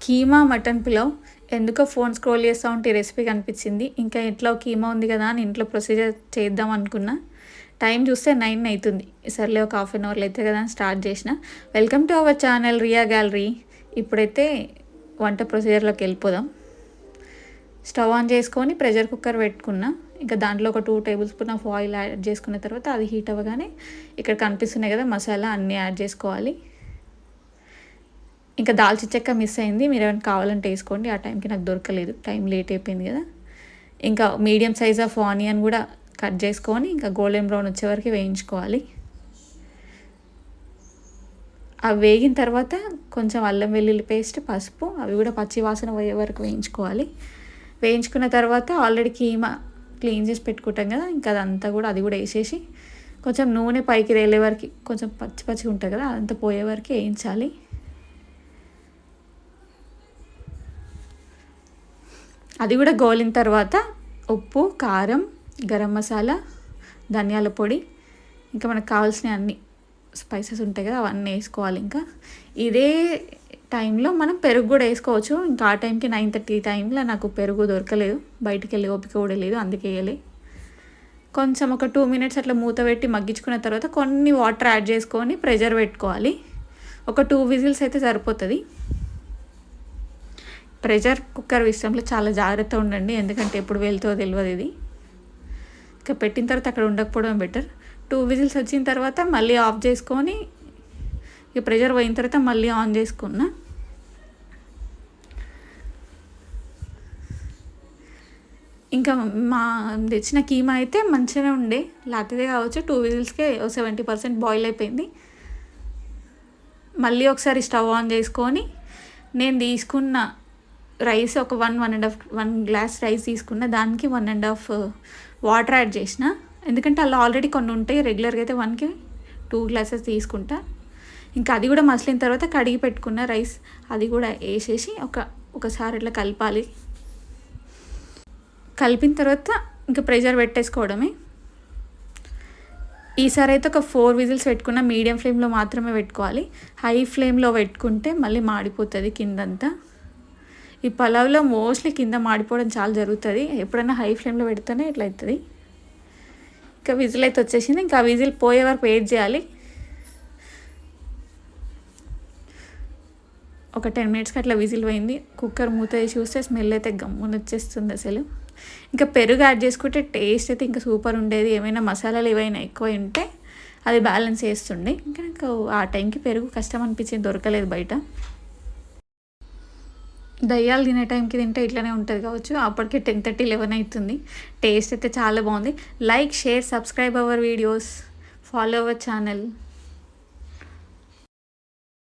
Keema mutton pulao. ఎందుకో phone scroll చేస్తూ ఉంటే ఈ రెసిపీ కనిపించింది. ఇంకా ఇంట్లో కీమా ఉంది కదా అని ఇంట్లో ప్రొసీజర్ చేద్దాం అనుకున్నా. టైం చూస్తే 9 అవుతుంది. సర్లే ఒక హాఫ్ అన్ అవర్లో అయితే కదా అని స్టార్ట్ చేసిన. Welcome to our channel Ria gallery. ఇప్పుడైతే వంట ప్రొసీజర్లోకి వెళ్ళిపోదాం. స్టవ్ ఆన్ చేసుకొని ప్రెషర్ కుక్కర్ పెట్టుకున్నా. ఇంకా దాంట్లో ఒక 2 tablespoon of oil add చేసుకున్న తర్వాత అది హీట్ అవ్వగానే ఇక్కడ కనిపిస్తున్నాయి కదా మసాలా అన్నీ యాడ్ చేసుకోవాలి. ఇంకా దాల్చిన చెక్క మిస్ అయింది, మీరు ఏమైనా కావాలంటే వేసుకోండి. ఆ టైంకి నాకు దొరకలేదు, టైం లేట్ అయిపోయింది కదా. ఇంకా మీడియం సైజ్ ఆఫ్ ఆనియన్ కూడా కట్ చేసుకొని ఇంకా గోల్డెన్ బ్రౌన్ వచ్చే వరకు వేయించుకోవాలి. అవి వేగిన తర్వాత కొంచెం అల్లం వెల్లుల్లి పేస్ట్, పసుపు అవి కూడా పచ్చి వాసన పోయే వరకు వేయించుకోవాలి. వేయించుకున్న తర్వాత ఆల్రెడీ కీమా క్లీన్ చేసి పెట్టుకుంటాం కదా, ఇంకా అదంతా కూడా అది కూడా వేసేసి కొంచెం నూనె పైకి తేలే వరకు, కొంచెం పచ్చి పచ్చిగా ఉంటుంది కదా అదంతా పోయే వరకు వేయించాలి. అది కూడా గోలిన తర్వాత ఉప్పు, కారం, గరం మసాలా, ధనియాల పొడి, ఇంకా మనకు కావాల్సిన అన్ని స్పైసెస్ ఉంటాయి కదా అవన్నీ వేసుకోవాలి. ఇంకా ఇదే టైంలో మనం పెరుగు కూడా వేసుకోవచ్చు. ఇంకా ఆ టైంకి 9:30 టైంలో నాకు పెరుగు దొరకలేదు, బయటికి వెళ్ళి ఓపిక కూడా లేదు, అందుకే వేయాలి. కొంచెం ఒక 2 మినిట్స్ అట్లా మూత పెట్టి మగ్గించుకున్న తర్వాత కొన్ని వాటర్ యాడ్ చేసుకొని ప్రెషర్ పెట్టుకోవాలి. ఒక 2 విజిల్స్ అయితే సరిపోతుంది. ప్రెషర్ కుక్కర్ విషయంలో చాలా జాగ్రత్త ఉండండి, ఎందుకంటే ఎప్పుడు వెళ్తుందో తెలియదు ఇది. ఇంకా పెట్టిన తర్వాత అక్కడ ఉండకపోవడం బెటర్. 2 విజిల్స్ వచ్చిన తర్వాత మళ్ళీ ఆఫ్ చేసుకొని ఇక ప్రెషర్ పోయిన తర్వాత మళ్ళీ ఆన్ చేసుకున్నా. ఇంకా మా తెచ్చిన కీమా అయితే మంచిగానే ఉండే, లేకపోతే కావచ్చు 2 విజిల్స్కే 70% బాయిల్ అయిపోయింది. మళ్ళీ ఒకసారి స్టవ్ ఆన్ చేసుకొని నేను తీసుకున్న రైస్ ఒక 1 గ్లాస్ రైస్ తీసుకున్న, దానికి 1.5 వాటర్ యాడ్ చేసిన. ఎందుకంటే అలా ఆల్రెడీ కొన్ని ఉంటాయి, రెగ్యులర్గా అయితే 1కి 2 గ్లాసెస్ తీసుకుంటా. ఇంకా అది కూడా మసిలిన తర్వాత కడిగి పెట్టుకున్న రైస్ అది కూడా వేసేసి ఒకసారి ఇట్లా కలపాలి. కలిపిన తర్వాత ఇంకా ప్రెషర్ పెట్టేసుకోవడమే. ఈసారి అయితే ఒక 4 విజిల్స్ పెట్టుకున్న, మీడియం ఫ్లేమ్లో మాత్రమే పెట్టుకోవాలి. హై ఫ్లేమ్లో పెట్టుకుంటే మళ్ళీ మాడిపోతుంది కిందంతా. ఈ పలావ్లో మోస్ట్లీ కింద మాడిపోవడం చాలా జరుగుతుంది, ఎప్పుడైనా హై ఫ్లేమ్లో పెడితేనే ఇట్లా అవుతుంది. ఇంకా విజిల్ అయితే వచ్చేసింది, ఇంకా విజిల్ పోయే వరకు వెయిట్ చేయాలి. ఒక 10 మినిట్స్కి అట్లా విజిల్ పోయింది. కుక్కర్ మూత వేసి చూస్తే స్మెల్ అయితే గమ్మున వచ్చేస్తుంది అసలు. ఇంకా పెరుగు యాడ్ చేసుకుంటే టేస్ట్ అయితే ఇంకా సూపర్ ఉండేది. ఏమైనా మసాలాలు ఏవైనా ఎక్కువ ఉంటే అది బ్యాలెన్స్ చేస్తుండే. ఇంకా నాకు ఆ టైంకి పెరుగు కష్టం అనిపించింది, దొరకలేదు బయట. దయ్యాలు తినే టైంకి తింటే ఇట్లనే ఉంటుంది కావచ్చు. అప్పటికే 10:30, 11 అవుతుంది. టేస్ట్ అయితే చాలా బాగుంది. Like, share, subscribe our videos, follow our channel.